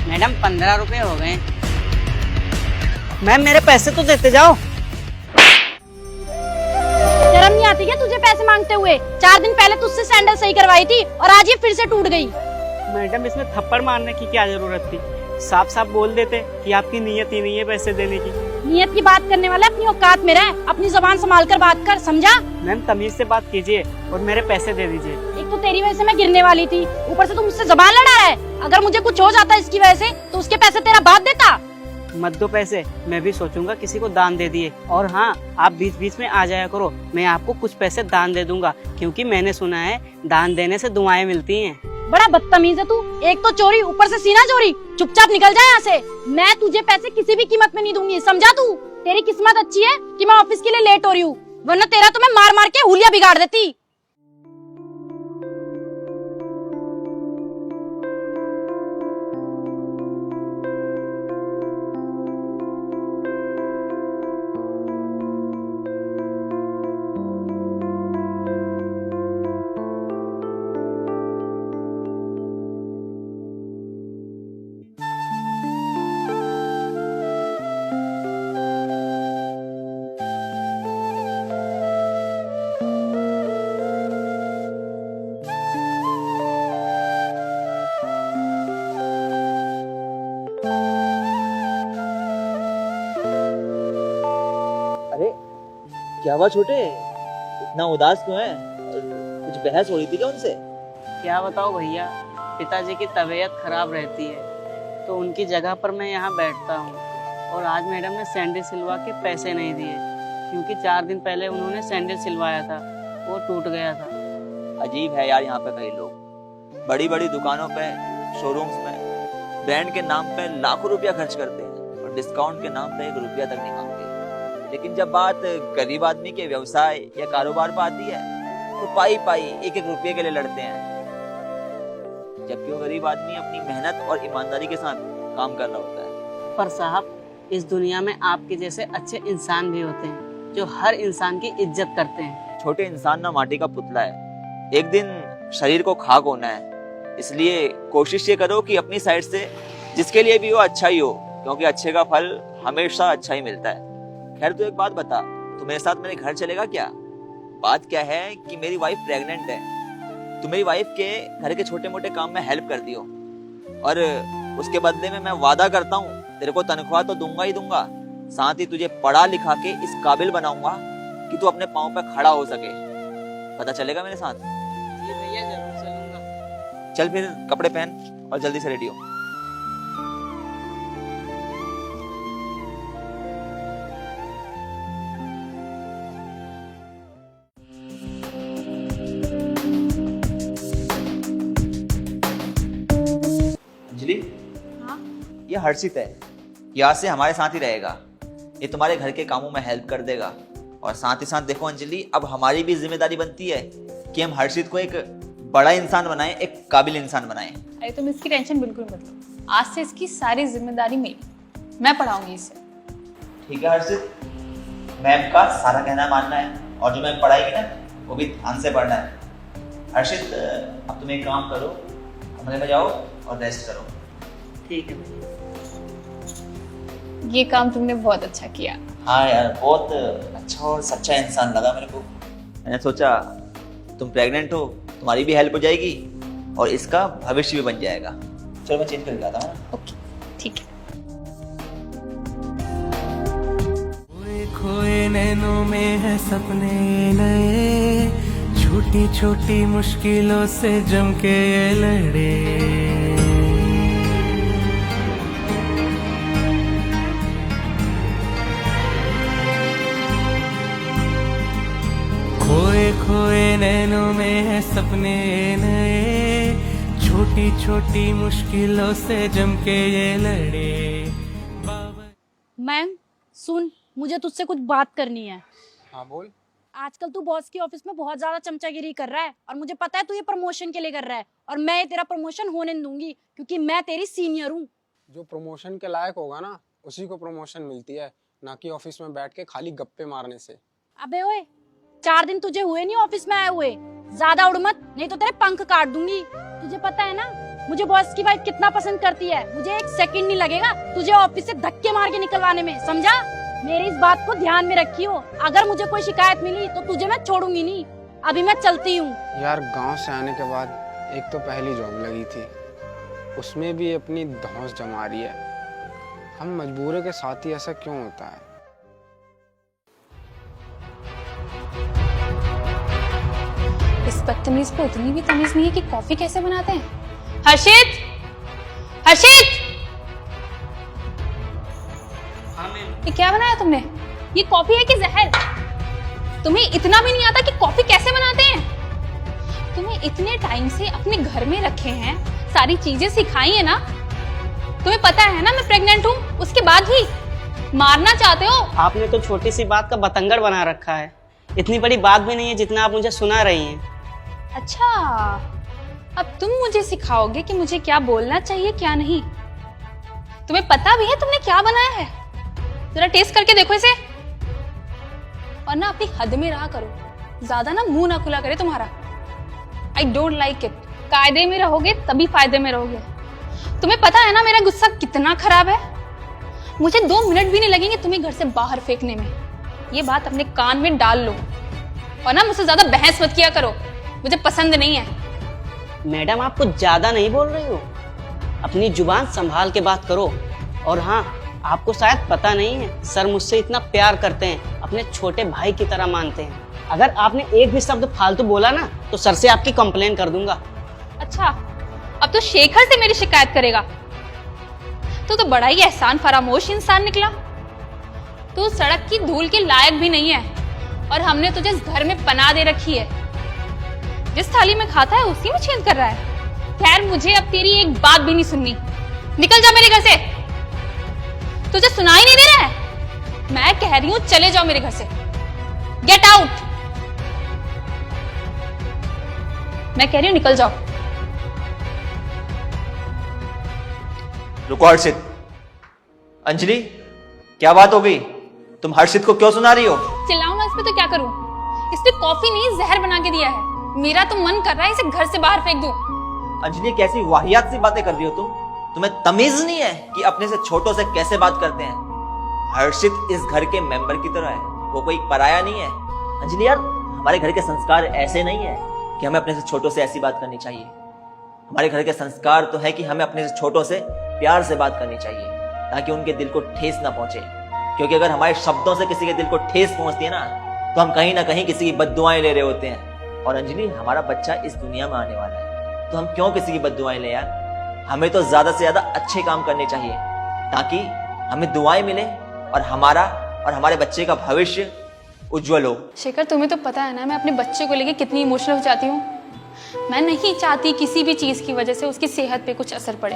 Madam 15 रुपए हो गए। मैम मेरे पैसे तो देते जाओ। शर्म नहीं आती क्या तुझे पैसे मांगते हुए? 4 दिन पहले तुझसे सैंडल सही करवाई थी और आज ये फिर से टूट गई। मैडम इसमें थप्पड़ मारने की क्या जरूरत थी? साफ साफ बोल देते कि आपकी नीयत ही नहीं है पैसे देने की। नियत की बात करने वाला अपनी औकात में रह, अपनी जबान संभाल कर बात कर, समझा? मैम तमीज से बात कीजिए और मेरे पैसे दे दीजिए। एक तो तेरी वजह से मैं गिरने वाली थी, ऊपर से तू मुझसे जबान लड़ा रहा है। अगर मुझे कुछ हो जाता इसकी वजह से तो उसके पैसे तेरा बाप देता। मत दो पैसे, मैं भी सोचूंगा किसी को दान दे दिए। और हाँ, आप बीच बीच में आ जाया करो, मैं आपको कुछ पैसे दान दे दूंगा, क्योंकि मैंने सुना है दान देने से दुआएं मिलती हैं। बड़ा बदतमीज है तू, एक तो चोरी ऊपर से सीना चोरी। चुपचाप निकल जा यहाँ से, मैं तुझे पैसे किसी भी कीमत में नहीं दूंगी, समझा तू? तेरी किस्मत अच्छी है कि मैं ऑफिस के लिए लेट हो रही हूँ, वरना तेरा तो मैं मार मार के हुलिया बिगाड़ देती। अरे क्या हुआ छोटे, इतना उदास क्यों है? कुछ बहस हो रही थी क्या उनसे? क्या बताओ भैया, पिताजी की तबीयत खराब रहती है तो उनकी जगह पर मैं यहाँ बैठता हूँ। और आज मैडम ने सैंडल सिलवा के पैसे नहीं दिए, क्योंकि 4 दिन पहले उन्होंने सैंडल सिलवाया था, वो टूट गया था। अजीब है यार, यहाँ पे कई लोग बड़ी बड़ी दुकानों पे, शोरूम्स में ब्रांड के नाम पे लाखों रुपया खर्च करते हैं और डिस्काउंट के नाम पे 1 रुपया तक नहीं मांगते। लेकिन जब बात गरीब आदमी के व्यवसाय या कारोबार पर आती है तो पाई पाई 1-1 रुपये के लिए लड़ते हैं, जबकि वो गरीब आदमी अपनी मेहनत और ईमानदारी के साथ काम कर रहा होता है। पर साहब, इस दुनिया में आपके जैसे अच्छे इंसान भी होते हैं जो हर इंसान की इज्जत करते हैं। छोटे इंसान ना माटी का पुतला है, एक दिन शरीर को खाक होना है। इसलिए कोशिश ये करो कि अपनी साइड से जिसके लिए भी हो अच्छा ही हो, क्योंकि अच्छे का फल हमेशा अच्छा ही मिलता है। खैर तू एक बात बता, तू मेरे साथ मेरे घर चलेगा क्या? बात क्या है कि मेरी वाइफ प्रेग्नेंट है, तू मेरी वाइफ के घर के छोटे मोटे काम में हेल्प कर दियो, और उसके बदले में मैं वादा करता हूँ तेरे को तनख्वाह तो दूंगा ही दूंगा, साथ ही तुझे पढ़ा लिखा के इस काबिल बनाऊंगा कि तू अपने पाँव पे खड़ा हो सके। पता चलेगा मेरे साथ? जी भैया, जरूर चलूंगा। चल फिर कपड़े पहन और जल्दी से रेडी हो। अंजलि, हाँ? ये हर्षित है, यहाँ से हमारे साथ ही रहेगा। ये तुम्हारे घर के कामों में हेल्प कर देगा, और साथ ही साथ देखो अंजलि, अब हमारी भी जिम्मेदारी बनती है कि हम हर्षित को एक बड़ा इंसान बनाएं, एक काबिल इंसान बनाएं। अरे तुम इसकी टेंशन बिल्कुल मत लो, आज से इसकी सारी जिम्मेदारी मेरी, मैं पढ़ाऊंगी इसे। ठीक है हर्षित, मैम का सारा कहना मानना है, और जो मैम पढ़ाएगी ना वो भी ध्यान से पढ़ना है। हर्षित, अब तुम एक काम करो, कमरे में जाओ और रेस्ट करो। ठीक है भैया। ये काम तुमने बहुत अच्छा किया। हाँ यार, बहुत अच्छा और सच्चा इंसान लगा मेरे को। मैंने सोचा तुम प्रेग्नेंट हो, तुम्हारी भी हेल्प हो जाएगी और इसका भविष्य भी बन जाएगा। चलो मैं चेंज करके आता हूँ। ओके, ठीक है। खोए खोए नैनों में है सपने नए, छोटी छोटी मुश्किलों से जम के ये लड़े। खोए खोए नैनों में है सपने नए, छोटी छोटी मुश्किलों से जम के ये लड़े। मैम सुन, मुझे तुझसे कुछ बात करनी है। हाँ बोल। आजकल तू बॉस की ऑफिस में बहुत ज्यादा चमचागिरी कर रहा है, और मुझे पता है तू ये प्रमोशन के लिए कर रहा है, और मैं ये तेरा प्रमोशन होने नहीं दूंगी, क्योंकि मैं तेरी सीनियर हूँ। जो प्रमोशन के लायक होगा ना, उसी को प्रमोशन मिलती है, ना कि ऑफिस में बैठ के खाली गप्पे मारने से। अबे ओए, 4 दिन तुझे हुए नहीं ऑफिस में आए हुए। ज्यादा उड़ मत, नहीं तो तेरे पंख काट दूंगी। तुझे पता है ना मुझे बॉस की वाइफ कितना पसंद करती है। मुझे 1 सेकंड नहीं लगेगा तुझे ऑफिस से धक्के मार के निकलवाने में, समझा? मेरी इस बात को ध्यान में रखियो। अगर मुझे कोई शिकायत मिली तो तुझे मैं छोड़ूंगी नहीं। अभी मैं चलती हूँ। यार गांव से आने के बाद एक तो पहली जॉब लगी थी, उसमें भी अपनी धौंस जमा रही है। हम मजबूरी के साथ ही ऐसा क्यों होता है? इस बदतमीज को उतनी भी तमीज नहीं है कि कॉफी कैसे बनाते हैं। हर्षित, हर्षित, हाँ मैम। ये क्या बनाया तुमने? ये कॉफी है कि जहर? तुम्हें इतना भी नहीं आता कि कॉफी कैसे बनाते हैं? तुम्हें इतने टाइम से अपने घर में रखे हैं, सारी चीजें सिखाई है ना। तुम्हें पता है ना मैं प्रेग्नेंट हूँ, उसके बाद भी मारना चाहते हो। आपने तो छोटी सी बात का बतंगड़ बना रखा है। इतनी बड़ी बात भी नहीं है जितना आप मुझे सुना रही हैं। अच्छा, अब तुम मुझे सिखाओगे कि मुझे क्या बोलना चाहिए क्या नहीं। तुम्हें पता भी है तुमने क्या बनाया है? जरा टेस्ट करके देखो इसे। और ना अपनी हद में रहा करो, ज्यादा ना मुंह ना खुला करे तुम्हारा। I don't like it. कायदे में रहोगे तभी फायदे में रहोगे। तुम्हें पता है ना मेरा गुस्सा कितना खराब है। मुझे 2 मिनट भी नहीं लगेंगे तुम्हें घर से बाहर फेंकने में। ये बात अपने कान में डाल लो। और ना मुझसे ज्यादा बहस मत किया करो, मुझे पसंद नहीं है। मैडम आप कुछ ज्यादा नहीं बोल रही हो? अपनी जुबान संभाल के बात करो। और हाँ, आपको शायद पता नहीं है, सर मुझसे इतना प्यार करते हैं, अपने छोटे भाई की तरह मानते हैं। अगर आपने एक भी शब्द फालतू बोला ना तो सर से आपकी कंप्लेन कर दूंगा। अच्छा, अब तो शेखर से मेरी शिकायत करेगा। तो बड़ा ही एहसान फरामोश इंसान निकला। तू सड़क की धूल के लायक भी नहीं है और हमने तुझे इस घर में पनाह दे रखी है। जिस थाली में खाता है उसी में छेद कर रहा है। खैर, मुझे अब तेरी एक बात भी नहीं सुननी। निकल जा मेरे घर से। तुझे सुनाई नहीं दे रहा है? मैं कह रही हूं चले जाओ मेरे घर से। Get out. मैं कह रही हूं निकल जाओ। रुको हर्षित। अंजलि, क्या बात हो गई? तुम हर्षित को क्यों सुना रही हो? चिल्लाऊं ना इस पे तो क्या करूं? इसने कॉफी नहीं जहर बना के दिया है। मेरा तो मन कर रहा है इसे घर से बाहर फेंक दूं। अंजलि, कैसी वाहियात सी बातें कर रही हो तुम? तुम्हें तमीज नहीं है कि अपने से छोटों से कैसे बात करते हैं? हर्षित इस घर के मेंबर की तरह है, वो कोई पराया नहीं है। अंजलि यार, हमारे घर के संस्कार ऐसे नहीं है कि हमें अपने से छोटों से ऐसी बात करनी चाहिए। हमारे घर के संस्कार तो है कि हमें अपने से छोटों से प्यार से बात करनी चाहिए ताकि उनके दिल को ठेस ना पहुंचे। क्योंकि अगर हमारे शब्दों से किसी के दिल को ठेस पहुंचती है ना तो हम कहीं ना कहीं किसी की बद्दुआएं ले रहे होते हैं। और अंजलि, हमारा बच्चा इस दुनिया में आने वाला है तो हम क्यों किसी की बद्दुआएं ले यार? हमें तो ज्यादा से ज्यादा अच्छे काम करने चाहिए ताकि हमें दुआएं मिले और हमारा और हमारे बच्चे का भविष्य उज्जवल हो। शेखर, तुम्हें तो पता है ना मैं अपने बच्चे को लेके कितनी इमोशनल हो जाती हूँ। मैं नहीं चाहती किसी भी चीज़ की वजह से उसकी सेहत पे कुछ असर पड़े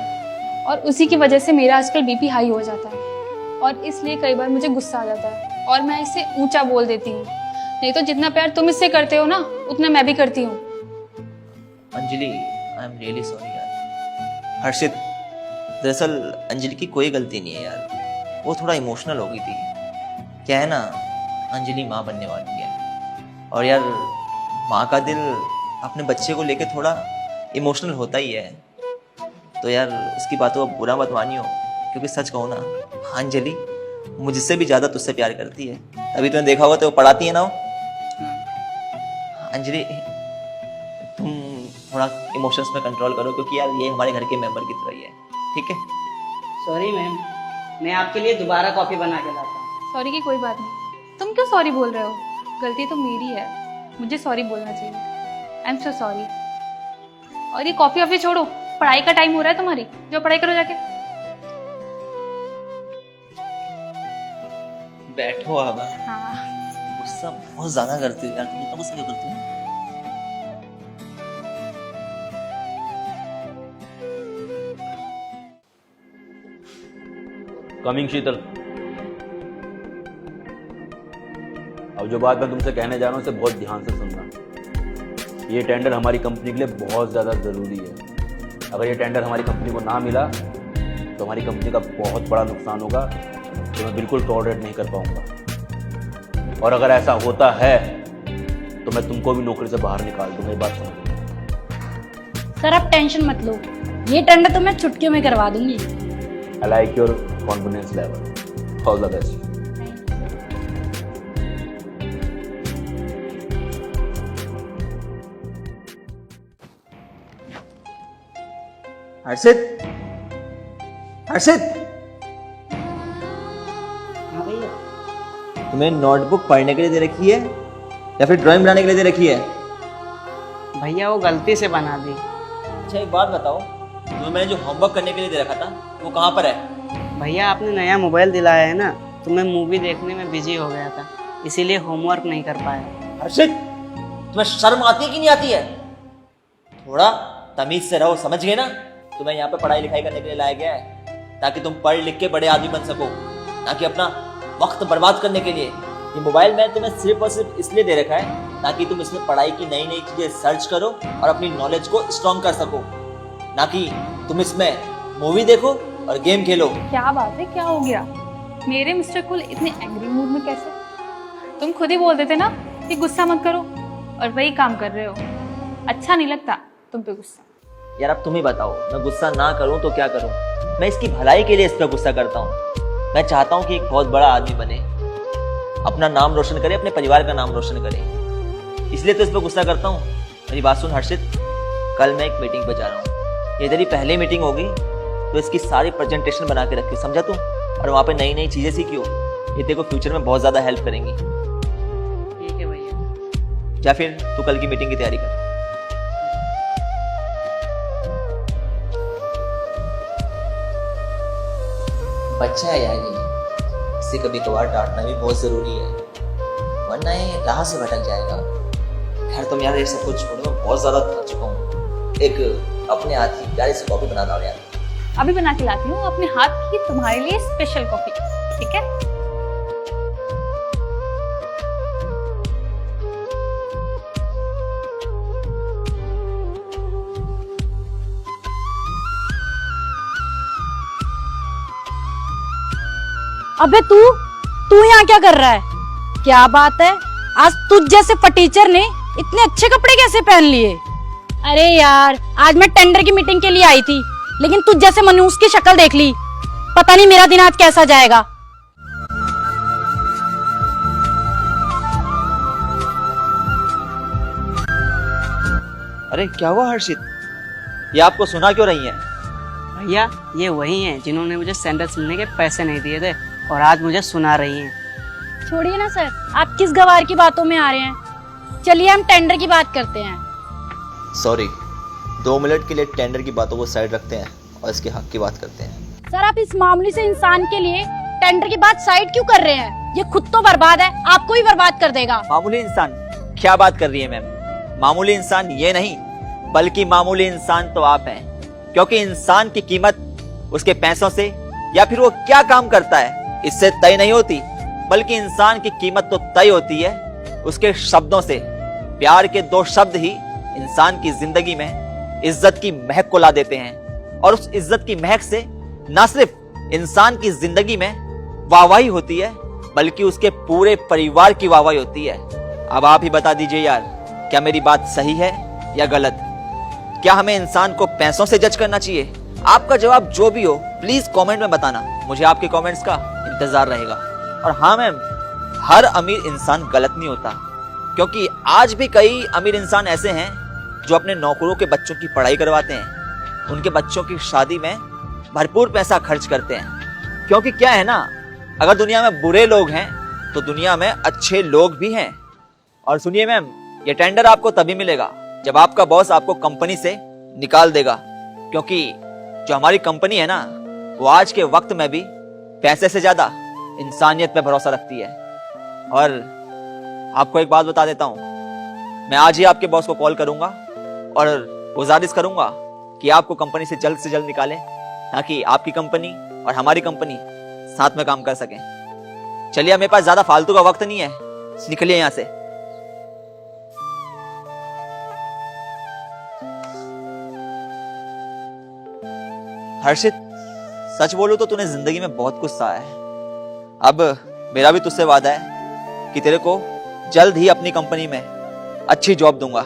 और उसी की वजह से मेरा आजकल बीपी हाई हो जाता है और इसलिए कई बार मुझे गुस्सा आ जाता है और मैं इसे ऊंचा बोल देती हूँ। नहीं तो जितना प्यार तुम इससे करते हो ना उतना मैं भी करती हूँ। Anjali, I am really sorry यार। हर्षित, दरअसल अंजलि की कोई गलती नहीं है यार, वो थोड़ा इमोशनल हो गई थी। क्या है ना, अंजलि माँ बनने वाली है और यार माँ का दिल अपने बच्चे को लेके थोड़ा इमोशनल होता ही है। तो यार उसकी बातों को बुरा मत मानियो, क्योंकि सच कहूँ ना, अंजलि मुझसे भी ज्यादा तुझसे प्यार करती है। अभी तुमने देखा होगा तो वो पढ़ाती है ना वो। अंजलि, तुम थोड़ा इमोशंस में कंट्रोल करो क्योंकि यार ये हमारे घर के मेंबर की तरह ही है, ठीक है? सॉरी मैम, मैं आपके लिए दोबारा कॉफी बना के लाता हूँ। सॉरी की कोई बात नहीं। तुम क्यों सॉरी बोल रहे हो? गलती तो मेरी है, मुझे सॉरी बोलना चाहिए। I am so sorry. और ये कॉफी वॉफी छोड़ो, पढ़ाई का टाइम हो रहा है तुम्हारी, जो पढ़ाई करो जाके। बैठो अब। हाँ, गुस्सा बहुत ज्यादा करती है यार, तुम इतना गुस्सा क्यों करती हो? कमिंग शीतल, अब जो बात मैं तुमसे कहने जा रहा हूँ उसे बहुत ध्यान से सुनना। ये टेंडर हमारी कंपनी के लिए बहुत ज़्यादा ज़रूरी है। अगर ये टेंडर हमारी कंपनी को ना मिला तो हमारी कंपनी का बहुत बड़ा नुकसान होगा जो मैं बिल्कुल टॉलरेट नहीं कर पाऊंगा। और अगर ऐसा होता है मैं तुमको भी नौकरी से बाहर निकाल दूंगा, ये बात समझ। सर आप टेंशन मत लो, ये टेंडर तो मैं चुटकियों में करवा दूंगी। I like your confidence level, all the best. Harshit, Harshit, हाँ भैया। तुम्हें नोटबुक पढ़ने के लिए दे रखी है या फिर ड्राइंग बनाने के लिए दे रखी है? भैया वो गलती से बना दी। अच्छा एक बात बताओ, जो मैंने जो होमवर्क करने के लिए दे रखा था वो कहाँ पर है? भैया आपने नया मोबाइल दिलाया है ना, तो मैं मूवी देखने में बिजी हो गया था, इसीलिए होमवर्क नहीं कर पाया। हर्षित, तुम्हें शर्म आती है कि नहीं आती है? थोड़ा तमीज से रहो, समझ गए ना? तुम्हें यहाँ पे पढ़ाई लिखाई करने के लिए लाया गया है ताकि तुम पढ़ लिख के बड़े आदमी बन सको, ना कि अपना वक्त बर्बाद करने के लिए। ये मोबाइल मैंने तुम्हें सिर्फ और सिर्फ इसलिए दे रखा है ताकि तुम इसमें पढ़ाई की नई नई चीजें सर्च करो और अपनी नॉलेज को स्ट्रॉन्ग कर सको, ना कि तुम इसमें मूवी देखो और गेम खेलो। क्या बात है, क्या हो गया? मेरे मिस्टर कुल इतने एंग्री मूड में कैसे? तुम खुद ही बोल देते ना कि गुस्सा मत करो, और वही काम कर रहे हो। अच्छा नहीं लगता तुम पे गुस्सा। यार अब तुम ही बताओ, मैं गुस्सा ना करूं तो क्या करूं? मैं इसकी भलाई के लिए इस पर गुस्सा करता हूं। मैं चाहता हूं कि एक बहुत बड़ा आदमी बने, अपना नाम रोशन करे, अपने परिवार का नाम रोशन करे, इसलिए तो इस पर गुस्सा करता हूं। मेरी बात सुन हर्षित, कल मैं एक मीटिंग पर जा रहा हूँ। ये तेरी पहली मीटिंग होगी तो इसकी सारी प्रेजेंटेशन बना के रखी, समझा तू? और वहाँ पे नई नई चीजें सीखी हो, ये तेरे को फ्यूचर में बहुत ज्यादा हेल्प करेंगी। ठीक है भैया। या फिर तू कल की मीटिंग की तैयारी कर। बच्चा है यार ये, इसे कभी कभार डांटना भी बहुत जरूरी है, वरना ये राह से भटक जाएगा। खैर तुम यार ये सब कुछ छोड़ो, मैं बहुत ज्यादा थक चुका हूँ। एक अपने हाथ की प्यारी सी कॉफी बना दो यार। अभी बना के लाती हूँ अपने हाथ की तुम्हारे लिए स्पेशल कॉफी, ठीक है? अबे तू यहाँ क्या कर रहा है? क्या बात है, आज तुझ जैसे फटीचर ने इतने अच्छे कपड़े कैसे पहन लिए? अरे यार, आज मैं टेंडर की मीटिंग के लिए आई थी, लेकिन तुझ जैसे मनूस की शक्ल देख ली। पता नहीं मेरा दिन आज कैसा जाएगा। अरे क्या हुआ हर्षित, ये आपको सुना क्यों रही है? भैया ये वही हैं जिन्होंने मुझे सैंडल सिलने के पैसे नहीं दिए थे और आज मुझे सुना रही हैं। छोड़िए ना सर, आप किस गवार की बातों में आ रहे हैं? चलिए हम टेंडर की बात करते हैं। सॉरी, 2 मिनट के लिए टेंडर की बातों को साइड रखते हैं और इसके हक की बात करते हैं। सर आप इस मामूली से इंसान के लिए टेंडर की बात साइड क्यों कर रहे हैं? ये खुद तो बर्बाद है, आपको भी बर्बाद कर देगा। मामूली इंसान? क्या बात कर रही है मैम? मामूली इंसान ये नहीं, बल्कि मामूली इंसान तो आप हैं, क्योंकि इंसान की कीमत उसके पैसों से या फिर वो क्या काम करता है इससे तय नहीं होती, बल्कि इंसान की कीमत तो तय होती है उसके शब्दों से। प्यार के 2 शब्द ही इंसान की जिंदगी में इज्जत की महक को ला देते हैं, और उस इज्जत की महक से न सिर्फ इंसान की जिंदगी में वाहवाही होती है, बल्कि उसके पूरे परिवार की वाहवाही होती है। अब आप ही बता दीजिए यार, क्या मेरी बात सही है या गलत? क्या हमें इंसान को पैसों से जज करना चाहिए? आपका जवाब जो भी हो प्लीज कमेंट में बताना, मुझे आपके कमेंट्स का इंतजार रहेगा। और हाँ मैम, हर अमीर इंसान गलत नहीं होता, क्योंकि आज भी कई अमीर इंसान ऐसे हैं जो अपने नौकरों के बच्चों की पढ़ाई करवाते हैं, उनके बच्चों की शादी में भरपूर पैसा खर्च करते हैं। क्योंकि क्या है ना, अगर दुनिया में बुरे लोग हैं तो दुनिया में अच्छे लोग भी हैं। और सुनिए मैम, ये टेंडर आपको तभी मिलेगा जब आपका बॉस आपको कंपनी से निकाल देगा, क्योंकि जो हमारी कंपनी है ना, वो आज के वक्त में भी पैसे से ज्यादा इंसानियत पे भरोसा रखती है। और आपको एक बात बता देता हूं, मैं आज ही आपके बॉस को कॉल करूंगा और गुजारिश करूंगा कि आपको कंपनी से जल्द निकालें, ताकि आपकी कंपनी और हमारी कंपनी साथ में काम कर सकें। चलिए, मेरे पास ज्यादा फालतू का वक्त नहीं है, निकलिए यहां से। हर्षित, सच बोलूं तो तूने जिंदगी में बहुत कुछ सहा है। अब मेरा भी तुझसे वादा है कि तेरे को जल्द ही अपनी कंपनी में अच्छी जॉब दूंगा।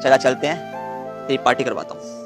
चला चलते हैं, तेरी पार्टी करवाता हूँ।